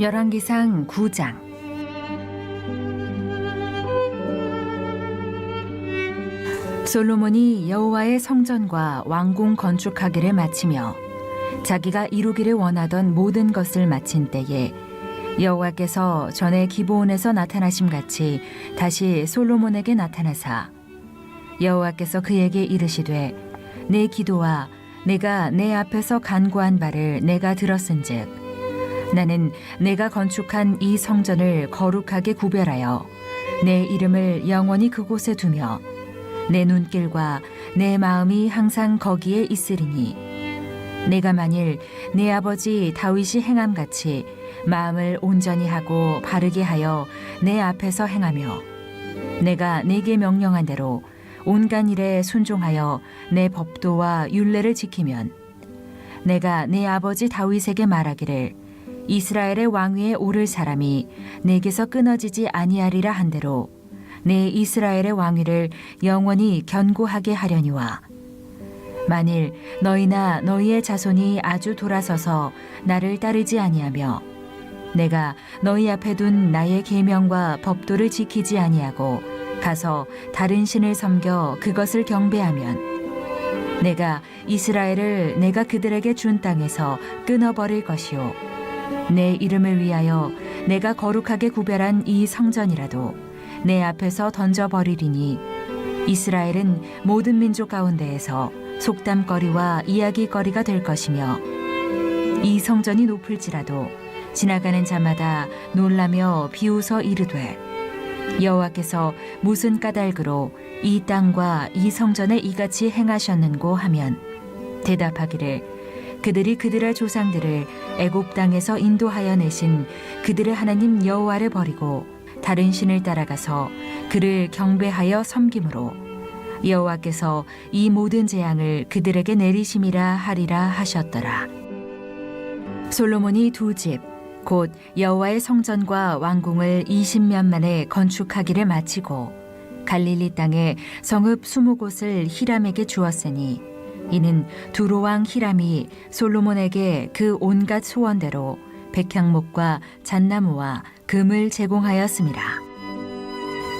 열왕기상 9장. 솔로몬이 여호와의 성전과 왕궁 건축하기를 마치며 자기가 이루기를 원하던 모든 것을 마친 때에 여호와께서 전에 기브온에서 나타나심 같이 다시 솔로몬에게 나타나사 여호와께서 그에게 이르시되 내 기도와 내가 내 앞에서 간구한 바를 내가 들었은즉 나는 내가 건축한 이 성전을 거룩하게 구별하여 내 이름을 영원히 그곳에 두며 내 눈길과 내 마음이 항상 거기에 있으리니 내가 만일 내 아버지 다윗이 행함같이 마음을 온전히 하고 바르게 하여 내 앞에서 행하며 내가 네게 명령한 대로 온갖 일에 순종하여 내 법도와 율례를 지키면 내가 내 아버지 다윗에게 말하기를 이스라엘의 왕위에 오를 사람이 내게서 끊어지지 아니하리라 한 대로 내 이스라엘의 왕위를 영원히 견고하게 하려니와 만일 너희나 너희의 자손이 아주 돌아서서 나를 따르지 아니하며 내가 너희 앞에 둔 나의 계명과 법도를 지키지 아니하고 가서 다른 신을 섬겨 그것을 경배하면 내가 이스라엘을 내가 그들에게 준 땅에서 끊어버릴 것이요 내 이름을 위하여 내가 거룩하게 구별한 이 성전이라도 내 앞에서 던져버리리니 이스라엘은 모든 민족 가운데에서 속담거리와 이야기거리가 될 것이며 이 성전이 높을지라도 지나가는 자마다 놀라며 비웃어 이르되 여호와께서 무슨 까닭으로 이 땅과 이 성전에 이같이 행하셨는고 하면 대답하기를 그들이 그들의 조상들을 애굽 땅에서 인도하여 내신 그들의 하나님 여호와를 버리고 다른 신을 따라가서 그를 경배하여 섬김으로 여호와께서 이 모든 재앙을 그들에게 내리심이라 하리라 하셨더라. 솔로몬이 두 집 곧 여호와의 성전과 왕궁을 20년 만에 건축하기를 마치고 갈릴리 땅에 성읍 20곳을 히람에게 주었으니 이는 두로 왕 히람이 솔로몬에게 그 온갖 소원대로 백향목과 잣나무와 금을 제공하였습니다.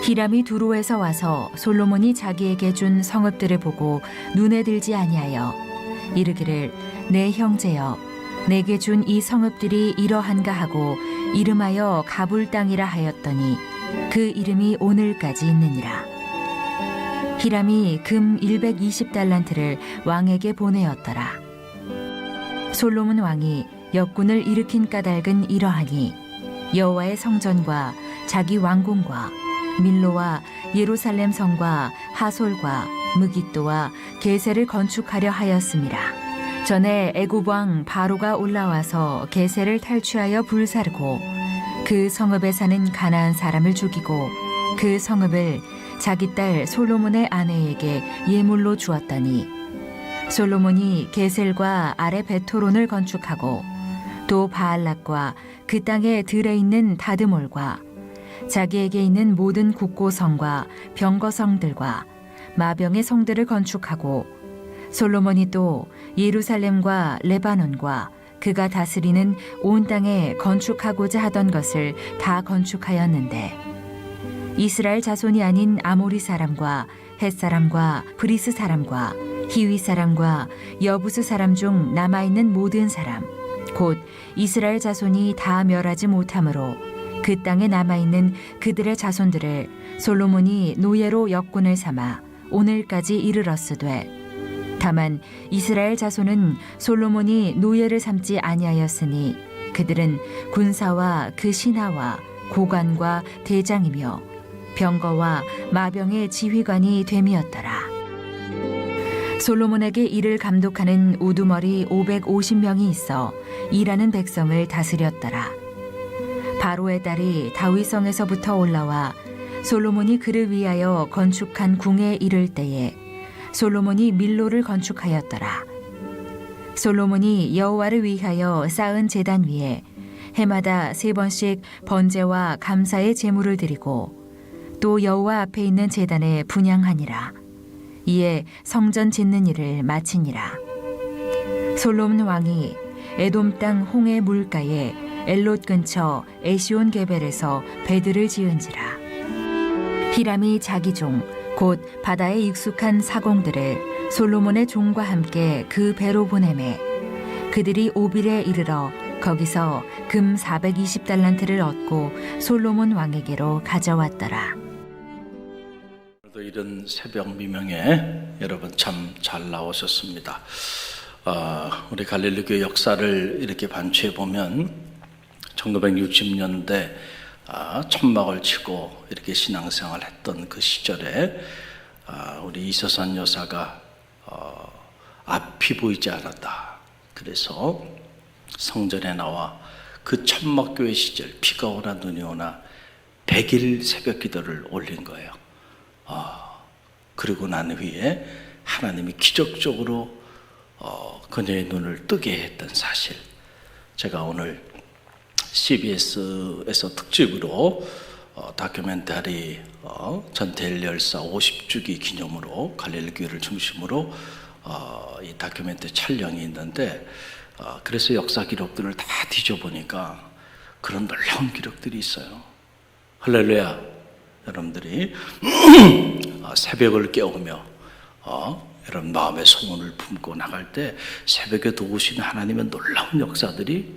히람이 두로에서 와서 솔로몬이 자기에게 준 성읍들을 보고 눈에 들지 아니하여 이르기를 내 형제여 내게 준 이 성읍들이 이러한가 하고 이름하여 가불 땅이라 하였더니 그 이름이 오늘까지 있느니라. 히람이 금 120달란트를 왕에게 보내었더라. 솔로몬 왕이 역군을 일으킨 까닭은 이러하니 여호와의 성전과 자기 왕궁과 밀로와 예루살렘 성과 하솔과 무깃도와 게셀을 건축하려 하였음이라. 전에 애굽 왕 바로가 올라와서 게셀을 탈취하여 불사르고 그 성읍에 사는 가나안 사람을 죽이고 그 성읍을 자기 딸 솔로몬의 아내에게 예물로 주었더니 솔로몬이 게셀과 아래 베토론을 건축하고 또 바알락과 그 땅에 들에 있는 다드몰과 자기에게 있는 모든 국고성과 병거성들과 마병의 성들을 건축하고 솔로몬이 또 예루살렘과 레바논과 그가 다스리는 온 땅에 건축하고자 하던 것을 다 건축하였는데 이스라엘 자손이 아닌 아모리 사람과 헷 사람과 브리스 사람과 히위 사람과 여부스 사람 중 남아있는 모든 사람 곧 이스라엘 자손이 다 멸하지 못하므로 그 땅에 남아있는 그들의 자손들을 솔로몬이 노예로 역군을 삼아 오늘까지 이르렀으되 다만 이스라엘 자손은 솔로몬이 노예를 삼지 아니하였으니 그들은 군사와 그 신하와 고관과 대장이며 병거와 마병의 지휘관이 됨이었더라. 솔로몬에게 이를 감독하는 우두머리 550명이 있어 일하는 백성을 다스렸더라. 바로의 딸이 다윗성에서부터 올라와 솔로몬이 그를 위하여 건축한 궁에 이를 때에 솔로몬이 밀로를 건축하였더라. 솔로몬이 여호와를 위하여 쌓은 제단 위에 해마다 3번씩 번제와 감사의 제물을 드리고 또 여호와 앞에 있는 제단에 분향하니라. 이에 성전 짓는 일을 마치니라. 솔로몬 왕이 에돔 땅 홍해 물가에 엘롯 근처 에시온 게벨에서 배들을 지은지라. 히람이 자기 종 곧 바다에 익숙한 사공들을 솔로몬의 종과 함께 그 배로 보내매 그들이 오빌에 이르러 거기서 금 420달란트를 얻고 솔로몬 왕에게로 가져왔더라. 오늘도 이런 새벽 미명에 여러분 참 잘 나오셨습니다. 우리 갈릴리 교회 역사를 이렇게 반추해 보면 1960년대 천막을 치고 이렇게 신앙생활 했던 그 시절에 우리 이서선 여사가 앞이 보이지 않았다. 그래서 성전에 나와 그 천막교회 시절 비가 오나 눈이 오나 100일 새벽 기도를 올린 거예요. 그리고 난 후에 하나님이 기적적으로 그녀의 눈을 뜨게 했던 사실, 제가 오늘 CBS에서 특집으로 다큐멘터리 전태일 열사 50주기 기념으로 갈릴리 교회를 중심으로 이 다큐멘터리 촬영이 있는데, 그래서 역사 기록들을 다 뒤져보니까 그런 놀라운 기록들이 있어요. 할렐루야. 여러분들이 새벽을 깨우며 여러분 마음의 소원을 품고 나갈 때 새벽에 도우신 하나님의 놀라운 역사들이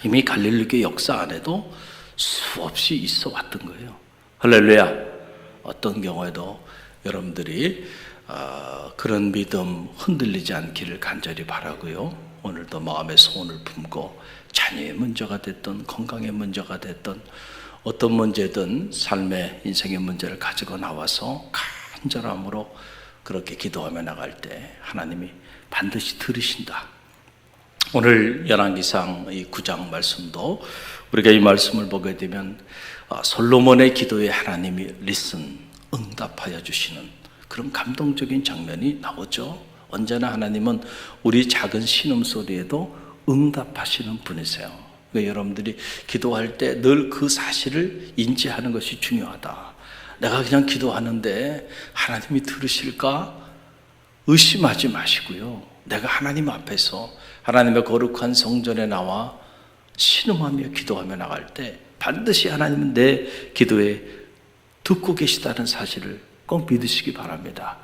이미 갈릴리교회 역사 안에도 수없이 있어 왔던 거예요. 할렐루야. 어떤 경우에도 여러분들이 그런 믿음 흔들리지 않기를 간절히 바라고요. 오늘도 마음의 소원을 품고 자녀의 문제가 됐든 건강의 문제가 됐든 어떤 문제든 삶의 인생의 문제를 가지고 나와서 간절함으로 그렇게 기도하며 나갈 때 하나님이 반드시 들으신다. 오늘 열왕기상 이 9장 말씀도 우리가 이 말씀을 보게 되면 솔로몬의 기도에 하나님이 응답하여 주시는 그런 감동적인 장면이 나오죠. 언제나 하나님은 우리 작은 신음소리에도 응답하시는 분이세요. 그러니까 여러분들이 기도할 때 늘 그 사실을 인지하는 것이 중요하다. 내가 그냥 기도하는데 하나님이 들으실까? 의심하지 마시고요. 내가 하나님 앞에서 하나님의 거룩한 성전에 나와 신음하며 기도하며 나갈 때 반드시 하나님은 내 기도에 듣고 계시다는 사실을 꼭 믿으시기 바랍니다.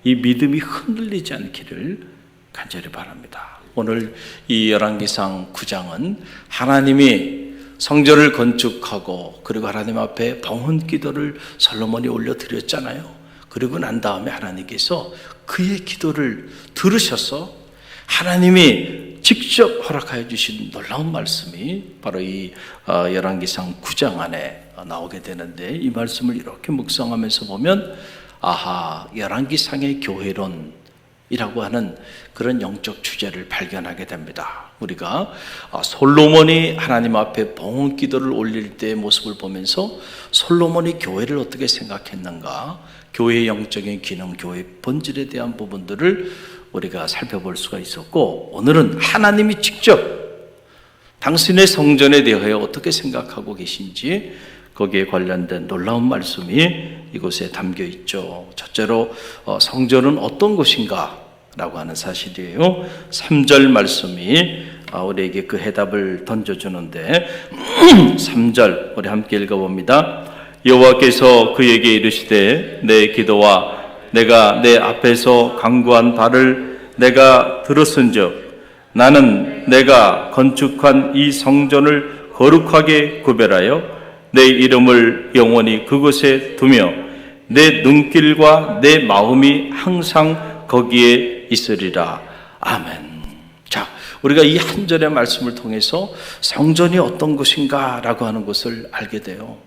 이 믿음이 흔들리지 않기를 간절히 바랍니다. 오늘 이 열왕기상 9장은 하나님이 성전을 건축하고 그리고 하나님 앞에 봉헌 기도를 솔로몬이 올려드렸잖아요. 그리고 난 다음에 하나님께서 그의 기도를 들으셔서 하나님이 직접 허락하여 주신 놀라운 말씀이 바로 이 열왕기상 9장 안에 나오게 되는데, 이 말씀을 이렇게 묵상하면서 보면 열왕기상의 교회론이라고 하는 그런 영적 주제를 발견하게 됩니다. 우리가 솔로몬이 하나님 앞에 봉헌 기도를 올릴 때의 모습을 보면서 솔로몬이 교회를 어떻게 생각했는가, 교회의 영적인 기능, 교회의 본질에 대한 부분들을 우리가 살펴볼 수가 있었고, 오늘은 하나님이 직접 당신의 성전에 대하여 어떻게 생각하고 계신지 거기에 관련된 놀라운 말씀이 이곳에 담겨 있죠. 첫째로 성전은 어떤 곳인가 라고 하는 사실이에요. 3절 말씀이 우리에게 그 해답을 던져주는데 3절 우리 함께 읽어봅니다. 여호와께서 그에게 이르시되 내 기도와 내가 내 앞에서 간구한 바를 내가 들었은즉 나는 내가 건축한 이 성전을 거룩하게 구별하여 내 이름을 영원히 그곳에 두며 내 눈길과 내 마음이 항상 거기에 있으리라. 아멘. 자, 우리가 이 한 절의 말씀을 통해서 성전이 어떤 것인가 라고 하는 것을 알게 돼요.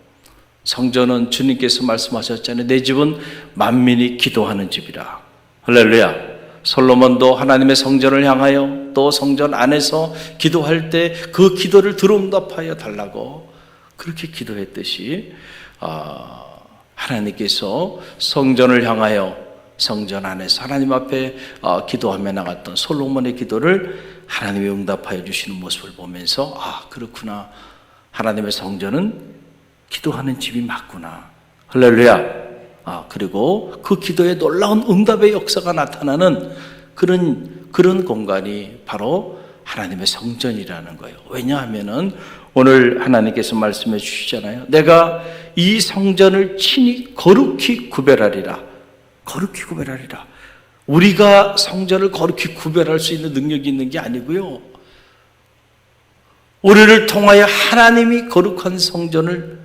성전은 주님께서 말씀하셨잖아요. 내 집은 만민이 기도하는 집이라. 할렐루야. 솔로몬도 하나님의 성전을 향하여 또 성전 안에서 기도할 때 그 기도를 들응답하여 달라고 그렇게 기도했듯이 하나님께서 성전을 향하여 성전 안에서 하나님 앞에 기도하며 나갔던 솔로몬의 기도를 하나님이 응답하여 주시는 모습을 보면서 그렇구나. 하나님의 성전은 기도하는 집이 맞구나. 할렐루야. 그리고 그 기도에 놀라운 응답의 역사가 나타나는 그런 공간이 바로 하나님의 성전이라는 거예요. 왜냐하면은 오늘 하나님께서 말씀해 주시잖아요. 내가 이 성전을 친히 거룩히 구별하리라. 거룩히 구별하리라. 우리가 성전을 거룩히 구별할 수 있는 능력이 있는 게 아니고요. 우리를 통하여 하나님이 거룩한 성전을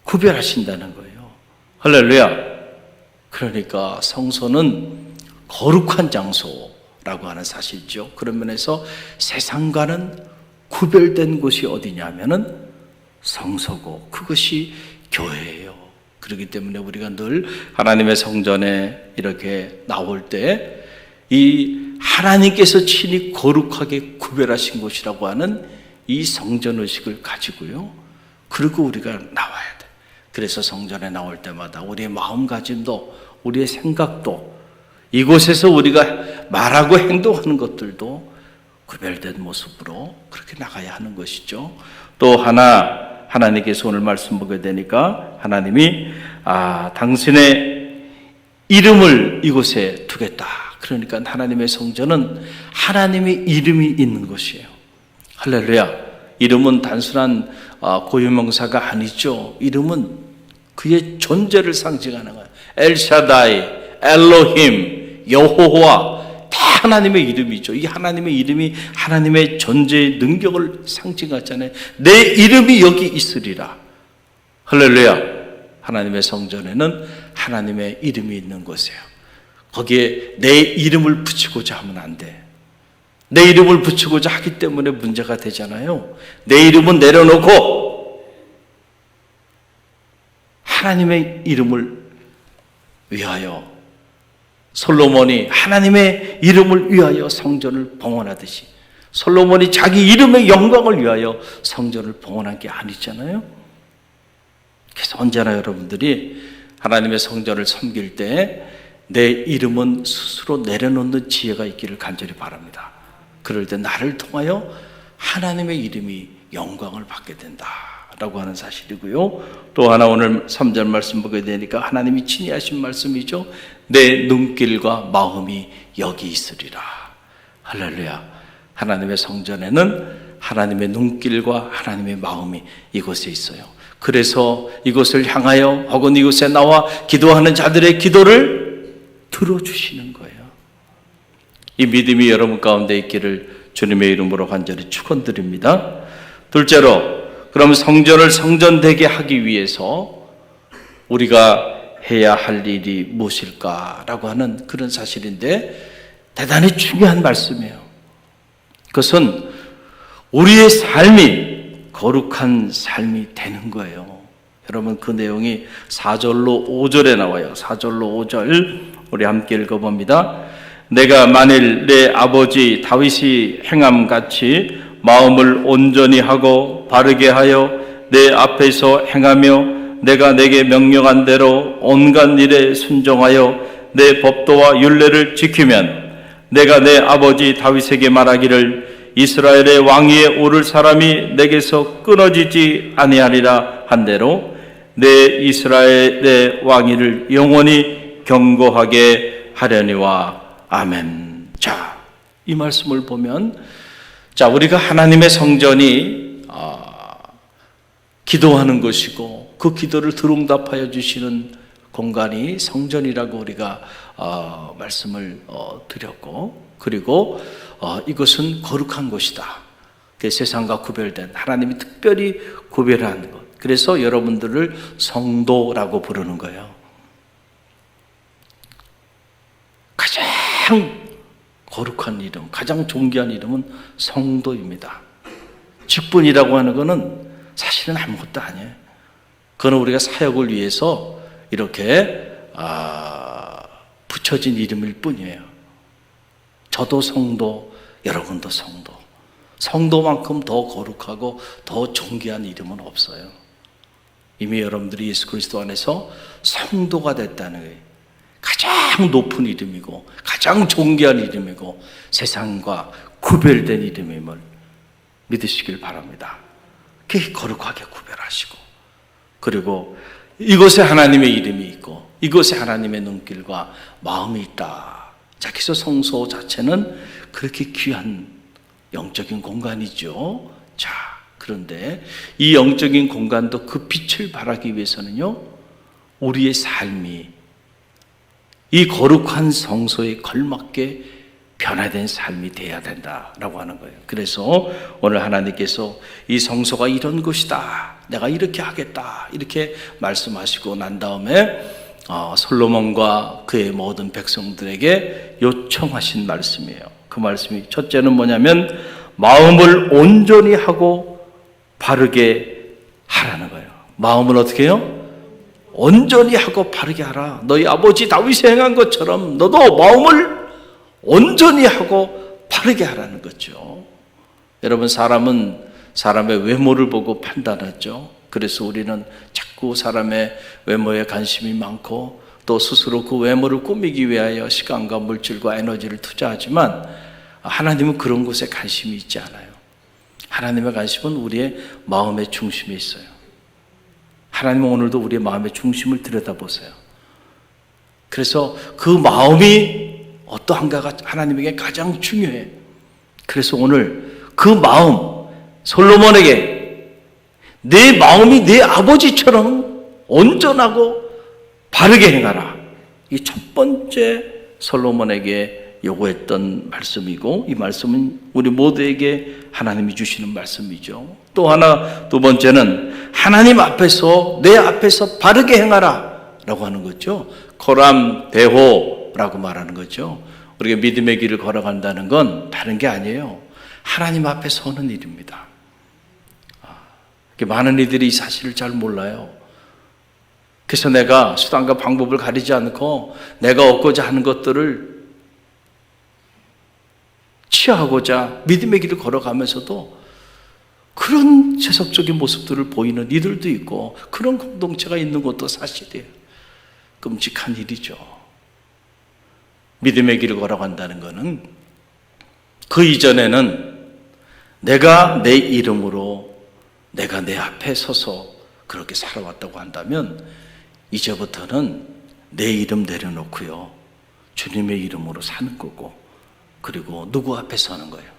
구별하신다는 거예요. 할렐루야. 그러니까 성소는 거룩한 장소라고 하는 사실이죠. 그런 면에서 세상과는 구별된 곳이 어디냐면은 성소고 그것이 교회예요. 그렇기 때문에 우리가 늘 하나님의 성전에 이렇게 나올 때 이 하나님께서 친히 거룩하게 구별하신 곳이라고 하는 이 성전의식을 가지고요. 그리고 우리가 나와야 돼. 그래서 성전에 나올 때마다 우리의 마음가짐도 우리의 생각도 이곳에서 우리가 말하고 행동하는 것들도 구별된 모습으로 그렇게 나가야 하는 것이죠. 또 하나님께서 오늘 말씀 보게 되니까 하나님이 당신의 이름을 이곳에 두겠다. 그러니까 하나님의 성전은 하나님의 이름이 있는 곳이에요. 할렐루야. 이름은 단순한 고유명사가 아니죠. 이름은 그의 존재를 상징하는 거예요. 엘샤다이, 엘로힘, 여호와 다 하나님의 이름이죠. 이 하나님의 이름이 하나님의 존재의 능력을 상징하잖아요. 내 이름이 여기 있으리라. 할렐루야. 하나님의 성전에는 하나님의 이름이 있는 곳이에요. 거기에 내 이름을 붙이고자 하면 안 돼. 내 이름을 붙이고자 하기 때문에 문제가 되잖아요. 내 이름은 내려놓고 하나님의 이름을 위하여 솔로몬이 하나님의 이름을 위하여 성전을 봉헌하듯이 솔로몬이 자기 이름의 영광을 위하여 성전을 봉헌한 게 아니잖아요. 그래서 언제나 여러분들이 하나님의 성전을 섬길 때 내 이름은 스스로 내려놓는 지혜가 있기를 간절히 바랍니다. 그럴 때 나를 통하여 하나님의 이름이 영광을 받게 된다라고 하는 사실이고요. 또 하나 오늘 3절 말씀 보게 되니까 하나님이 친히 하신 말씀이죠. 내 눈길과 마음이 여기 있으리라. 할렐루야. 하나님의 성전에는 하나님의 눈길과 하나님의 마음이 이곳에 있어요. 그래서 이곳을 향하여 혹은 이곳에 나와 기도하는 자들의 기도를 들어주시는 거예요. 이 믿음이 여러분 가운데 있기를 주님의 이름으로 간절히 축원드립니다. 둘째로, 그럼 성전을 성전되게 하기 위해서 우리가 해야 할 일이 무엇일까라고 하는 그런 사실인데 대단히 중요한 말씀이에요. 그것은 우리의 삶이 거룩한 삶이 되는 거예요. 여러분 그 내용이 4절로 5절에 나와요. 4절로 5절 우리 함께 읽어봅니다. 내가 만일 내 아버지 다윗이 행함같이 마음을 온전히 하고 바르게 하여 내 앞에서 행하며 내가 내게 명령한 대로 온갖 일에 순종하여 내 법도와 율례를 지키면 내가 내 아버지 다윗에게 말하기를 이스라엘의 왕위에 오를 사람이 내게서 끊어지지 아니하리라 한대로 내 이스라엘의 왕위를 영원히 경고하게 하려니와 아멘. 자, 이 말씀을 보면 우리가 하나님의 성전이 기도하는 것이고 그 기도를 들응답하여 주시는 공간이 성전이라고 우리가 말씀을 드렸고, 그리고 이것은 거룩한 곳이다. 세상과 구별된 하나님이 특별히 구별한 것. 그래서 여러분들을 성도라고 부르는 거예요. 가장 거룩한 이름, 가장 존귀한 이름은 성도입니다. 직분이라고 하는 것은 사실은 아무것도 아니에요. 그건 우리가 사역을 위해서 이렇게 붙여진 이름일 뿐이에요. 저도 성도, 여러분도 성도. 성도만큼 더 거룩하고 더 존귀한 이름은 없어요. 이미 여러분들이 예수 그리스도 안에서 성도가 됐다는 거예요. 가장 높은 이름이고 가장 존귀한 이름이고 세상과 구별된 이름임을 믿으시길 바랍니다. 그게 거룩하게 구별하시고, 그리고 이곳에 하나님의 이름이 있고 이곳에 하나님의 눈길과 마음이 있다. 자, 그래서 성소 자체는 그렇게 귀한 영적인 공간이죠. 자, 그런데 이 영적인 공간도 그 빛을 발하기 위해서는요, 우리의 삶이 이 거룩한 성소에 걸맞게 변화된 삶이 돼야 된다라고 하는 거예요. 그래서 오늘 하나님께서 이 성소가 이런 곳이다, 내가 이렇게 하겠다, 이렇게 말씀하시고 난 다음에 솔로몬과 그의 모든 백성들에게 요청하신 말씀이에요. 그 말씀이 첫째는 뭐냐면 마음을 온전히 하고 바르게 하라는 거예요. 마음을 어떻게 해요? 온전히 하고 바르게 하라. 너희 아버지 다윗이 행한 것처럼 너도 마음을 온전히 하고 바르게 하라는 거죠. 여러분, 사람은 사람의 외모를 보고 판단하죠. 그래서 우리는 자꾸 사람의 외모에 관심이 많고 또 스스로 그 외모를 꾸미기 위하여 시간과 물질과 에너지를 투자하지만 하나님은 그런 곳에 관심이 있지 않아요. 하나님의 관심은 우리의 마음의 중심에 있어요. 하나님은 오늘도 우리의 마음의 중심을 들여다보세요. 그래서 그 마음이 어떠한가가 하나님에게 가장 중요해. 그래서 오늘 그 마음, 솔로몬에게 내 마음이 내 아버지처럼 온전하고 바르게 행하라. 이 첫 번째 솔로몬에게 요구했던 말씀이고, 이 말씀은 우리 모두에게 하나님이 주시는 말씀이죠. 또 하나, 두 번째는 하나님 앞에서, 내 앞에서 바르게 행하라 라고 하는 거죠. 코람 대호라고 말하는 거죠. 우리가 믿음의 길을 걸어간다는 건 다른 게 아니에요. 하나님 앞에 서는 일입니다. 많은 이들이 이 사실을 잘 몰라요. 그래서 내가 수단과 방법을 가리지 않고 내가 얻고자 하는 것들을 취하고자 믿음의 길을 걸어가면서도 그런 세속적인 모습들을 보이는 이들도 있고, 그런 공동체가 있는 것도 사실이에요. 끔찍한 일이죠. 믿음의 길을 걸어간다는 것은 그 이전에는 내가 내 이름으로 내가 내 앞에 서서 그렇게 살아왔다고 한다면 이제부터는 내 이름 내려놓고요, 주님의 이름으로 사는 거고, 그리고 누구 앞에 서는 거예요?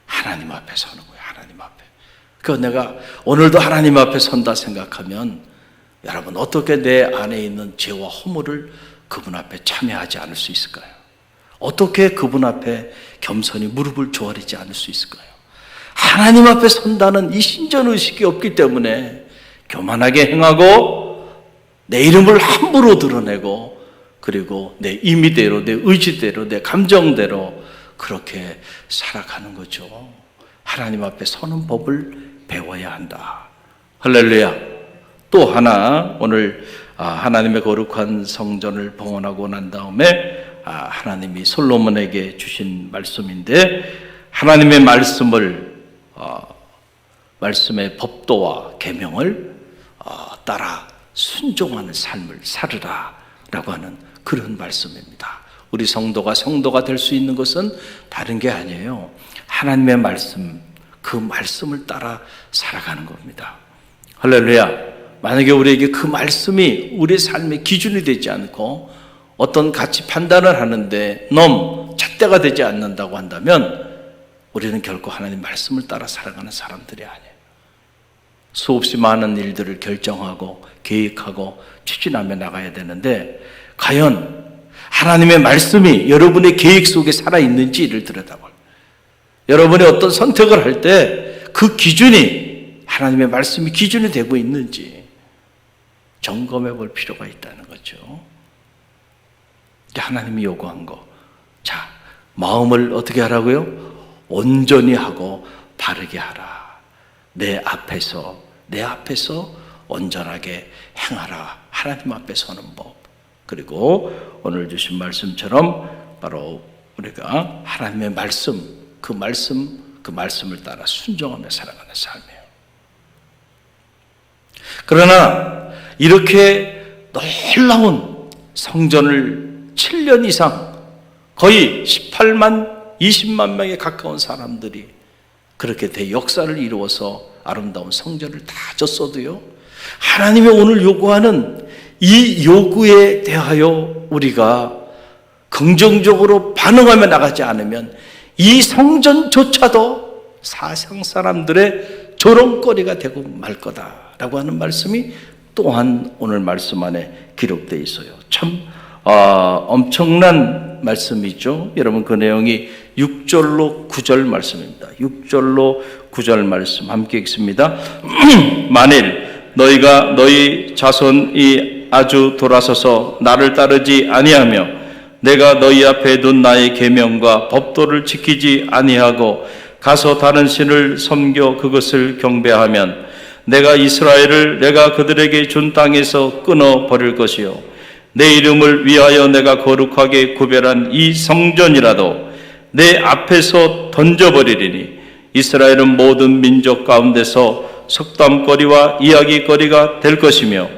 하나님 앞에 서는 거예요. 하나님 앞에. 그러니까 내가 오늘도 하나님 앞에 선다 생각하면 여러분, 어떻게 내 안에 있는 죄와 허물을 그분 앞에 참여하지 않을 수 있을까요? 어떻게 그분 앞에 겸손히 무릎을 조아리지 않을 수 있을까요? 하나님 앞에 선다는 이 신전의식이 없기 때문에 교만하게 행하고 내 이름을 함부로 드러내고, 그리고 내 임의대로, 내 의지대로, 내 감정대로 그렇게 살아가는 거죠. 하나님 앞에 서는 법을 배워야 한다. 할렐루야. 또 하나, 오늘 하나님의 거룩한 성전을 봉헌하고 난 다음에 하나님이 솔로몬에게 주신 말씀인데, 하나님의 말씀의 법도와 계명을 따라 순종하는 삶을 살으라 라고 하는 그런 말씀입니다. 우리 성도가 될 수 있는 것은 다른 게 아니에요. 하나님의 말씀, 그 말씀을 따라 살아가는 겁니다. 할렐루야. 만약에 우리에게 그 말씀이 우리의 삶의 기준이 되지 않고 어떤 가치 판단을 하는데 잣대가 되지 않는다고 한다면 우리는 결코 하나님 말씀을 따라 살아가는 사람들이 아니에요. 수없이 많은 일들을 결정하고 계획하고 추진하며 나가야 되는데, 과연 하나님의 말씀이 여러분의 계획 속에 살아있는지를 들여다봐요. 여러분이 어떤 선택을 할 때 그 기준이 하나님의 말씀이 기준이 되고 있는지 점검해 볼 필요가 있다는 거죠. 하나님이 요구한 거. 자, 마음을 어떻게 하라고요? 온전히 하고 바르게 하라. 내 앞에서 온전하게 행하라. 하나님 앞에 서는 법. 그리고 오늘 주신 말씀처럼 바로 우리가 하나님의 말씀, 그 말씀을 따라 순종하며 살아가는 삶이에요. 그러나 이렇게 놀라운 성전을 7년 이상 거의 18만, 20만 명에 가까운 사람들이 그렇게 대역사를 이루어서 아름다운 성전을 다 졌어도요, 하나님이 오늘 요구하는 이 요구에 대하여 우리가 긍정적으로 반응하며 나가지 않으면 이 성전조차도 사상 사람들의 조롱거리가 되고 말 거다라고 하는 말씀이 또한 오늘 말씀 안에 기록되어 있어요. 참 엄청난 말씀이죠. 여러분, 그 내용이 6절로 9절 말씀입니다. 6절로 9절 말씀 함께 읽습니다. 만일 너희가 너희 자손이 아주 돌아서서 나를 따르지 아니하며 내가 너희 앞에 둔 나의 계명과 법도를 지키지 아니하고 가서 다른 신을 섬겨 그것을 경배하면 내가 이스라엘을 내가 그들에게 준 땅에서 끊어 버릴 것이요 내 이름을 위하여 내가 거룩하게 구별한 이 성전이라도 내 앞에서 던져버리리니 이스라엘은 모든 민족 가운데서 속담거리와 이야기거리가 될 것이며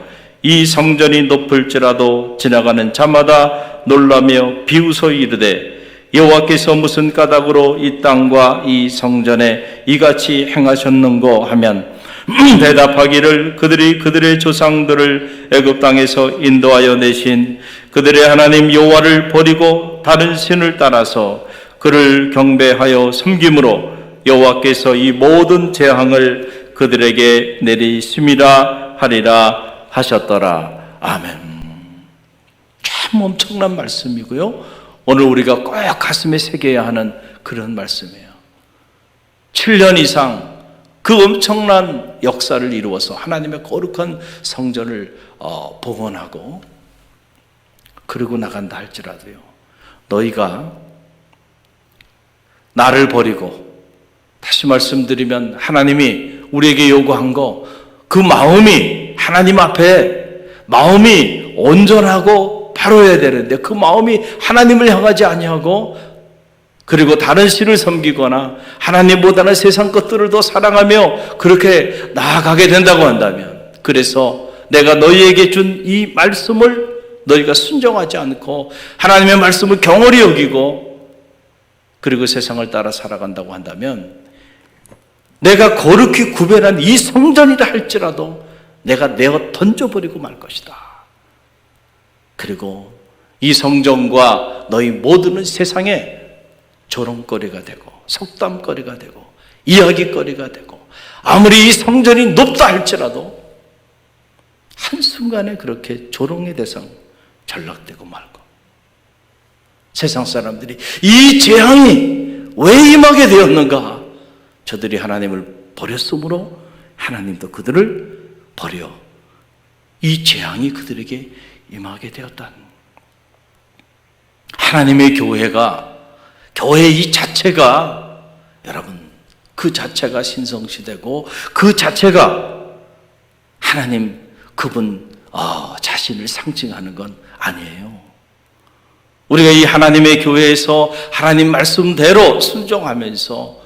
이 성전이 높을지라도 지나가는 자마다 놀라며 비웃어 이르되 여호와께서 무슨 까닭으로 이 땅과 이 성전에 이같이 행하셨는고 하면 대답하기를 그들이 그들의 조상들을 애굽 땅에서 인도하여 내신 그들의 하나님 여호와를 버리고 다른 신을 따라서 그를 경배하여 섬김으로 여호와께서 이 모든 재앙을 그들에게 내리심이라 하리라 하셨더라. 아멘. 참 엄청난 말씀이고요. 오늘 우리가 꼭 가슴에 새겨야 하는 그런 말씀이에요. 7년 이상 그 엄청난 역사를 이루어서 하나님의 거룩한 성전을 복원하고 그러고 나간다 할지라도요, 너희가 나를 버리고, 다시 말씀드리면 하나님이 우리에게 요구한 거, 그 마음이 하나님 앞에 마음이 온전하고 바로야 되는데 그 마음이 하나님을 향하지 아니하고 그리고 다른 신을 섬기거나 하나님보다는 세상 것들을 더 사랑하며 그렇게 나아가게 된다고 한다면, 그래서 내가 너희에게 준 이 말씀을 너희가 순종하지 않고 하나님의 말씀을 경홀히 여기고 그리고 세상을 따라 살아간다고 한다면 내가 거룩히 구별한 이 성전이라 할지라도 내가 내어 던져버리고 말 것이다. 그리고 이 성전과 너희 모두는 세상에 조롱거리가 되고 속담거리가 되고 이야기거리가 되고 아무리 이 성전이 높다 할지라도 한순간에 그렇게 조롱의 대상 전락되고 말고, 세상 사람들이 이 재앙이 왜 임하게 되었는가? 저들이 하나님을 버렸으므로 하나님도 그들을 버려 이 재앙이 그들에게 임하게 되었다는, 하나님의 교회 이 자체가, 여러분, 그 자체가 신성시대고 그 자체가 하나님 그분 자신을 상징하는 건 아니에요. 우리가 이 하나님의 교회에서 하나님 말씀대로 순종하면서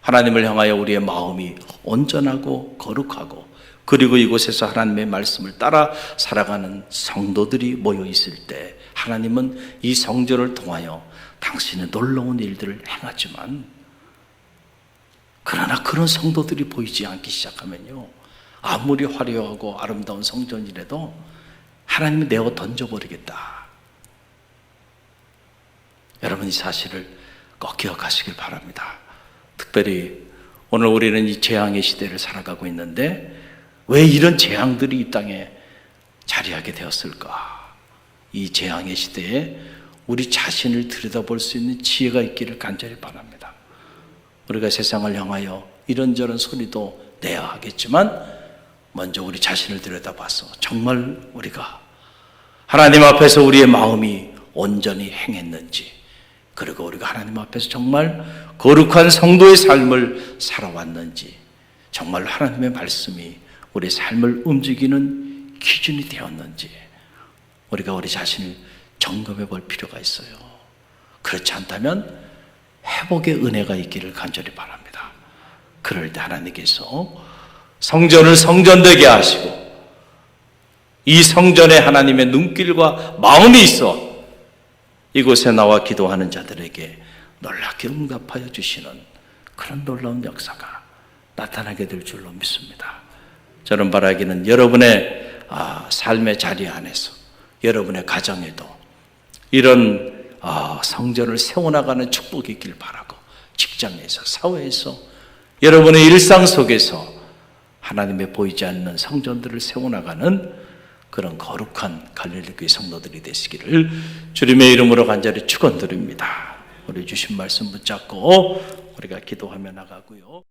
하나님을 향하여 우리의 마음이 온전하고 거룩하고 그리고 이곳에서 하나님의 말씀을 따라 살아가는 성도들이 모여 있을 때 하나님은 이 성전을 통하여 당신의 놀라운 일들을 행하지만, 그러나 그런 성도들이 보이지 않기 시작하면요, 아무리 화려하고 아름다운 성전이라도 하나님이 내어 던져버리겠다. 여러분, 이 사실을 꼭 기억하시길 바랍니다. 특별히 오늘 우리는 이 재앙의 시대를 살아가고 있는데 왜 이런 재앙들이 이 땅에 자리하게 되었을까? 이 재앙의 시대에 우리 자신을 들여다볼 수 있는 지혜가 있기를 간절히 바랍니다. 우리가 세상을 향하여 이런저런 소리도 내야 하겠지만 먼저 우리 자신을 들여다봐서 정말 우리가 하나님 앞에서 우리의 마음이 온전히 행했는지, 그리고 우리가 하나님 앞에서 정말 거룩한 성도의 삶을 살아왔는지, 정말 하나님의 말씀이 우리 삶을 움직이는 기준이 되었는지 우리가 우리 자신을 점검해 볼 필요가 있어요. 그렇지 않다면 회복의 은혜가 있기를 간절히 바랍니다. 그럴 때 하나님께서 성전을 성전되게 하시고 이 성전에 하나님의 눈길과 마음이 있어 이곳에 나와 기도하는 자들에게 놀랍게 응답하여 주시는 그런 놀라운 역사가 나타나게 될 줄로 믿습니다. 저는 바라기는 여러분의 삶의 자리 안에서, 여러분의 가정에도 이런 성전을 세워나가는 축복이 있길 바라고, 직장에서, 사회에서, 여러분의 일상 속에서 하나님의 보이지 않는 성전들을 세워나가는 그런 거룩한 갈릴리 교회 성도들이 되시기를 주님의 이름으로 간절히 축원드립니다. 우리 주신 말씀 붙잡고 우리가 기도하며 나가고요.